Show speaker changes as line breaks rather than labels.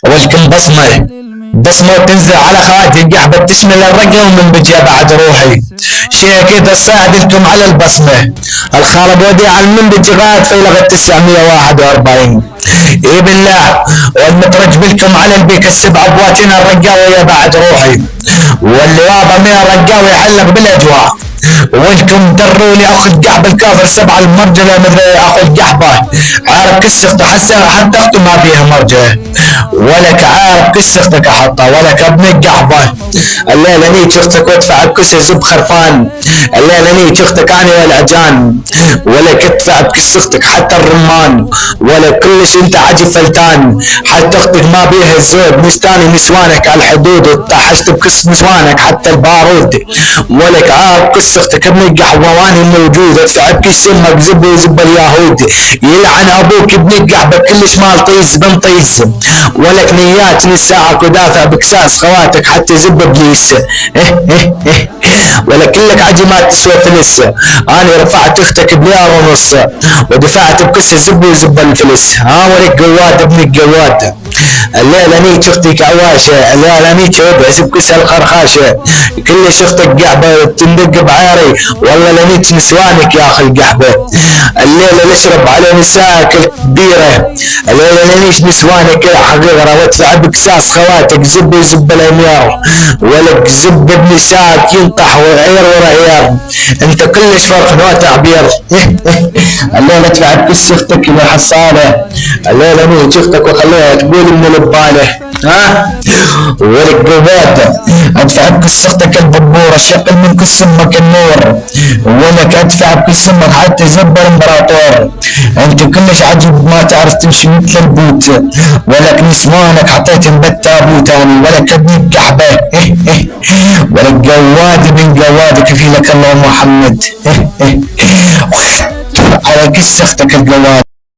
ولكن بصمة تنزل على خواتي القحبة تشمل الرقة ومن بجي بعد روحي. شي اكيد الصاعد لكم على البصمة. الخرب وديع المنبج غاية صيلغة 941. اي بالله والمترج بلكم على البيك السبع ابواتنا الرقاوية بعد روحي. واللي واضع من الرقاوي يعلق بالاجواء. ولكم دروني اخذ قحب الكافر 7 المرجله مدري اخذ قحبه. عارف كسرته حتى اخته ما بيها مرجله. ولك عارف كسرتك احطها ولك ابنك قحبه. الليله نيت اختك وادفع بكسر زب خرفان. الليله نيت اختك انا والعجان. ولك ادفع بكسرتك حتى الرمان. ولك كلش انت عجب فلتان. حتى اختك ما بيها الزود نستاني نسوانك على الحدود وطحشت بكس نسوانك حتى البارود. ولك عارف كسرتك ابنك قحبه واني موجود ادفع بكس يمك زب وزب اليهود. يلعن ابوك ابنك قحبه كلش مال طيز بن طيز. ولك نيات نساعك ودافع بكساس خواتك حتى زب ابليس. ولك كلك عجمات تسوى فلس. انا رفعت اختك بليار ونص ودفعت بكس زب وزب الفلس. ولك قواد ابنك قواد. الليله نيت اختك عواشه. الليله نيت ادعس بكس الخرخاشه. كلش اختك قحبه تندق بعيري. والله لنيت نسوانك يا اخي القحبه. الليله نشرب على نسائك الكبيره. الليله لنيش نسوانك يا حقيقه وادفع بكساس خواتك زب وزب الاميار. ولك زب بنسائك ينطح وعير ورعيار. انت كلش فرق نوع تعبير. الليله ادفع بكس اختك يا حصاله. الليله نيت اختك وخليها تقول من الباله. ولك قواد ادفع بكس اختك الببوره شقل من كس امك النور. ولك ادفع بكس امك حتى زب الامبراطور. انت كلش عجب ما تعرف تمشي مثل البوت. ولك نسوانك حطيتهم بالتابوت اني. ولك ابنك قحبه. ولك قواد من قوادك في لك الله محمد. على كس اختك القواد.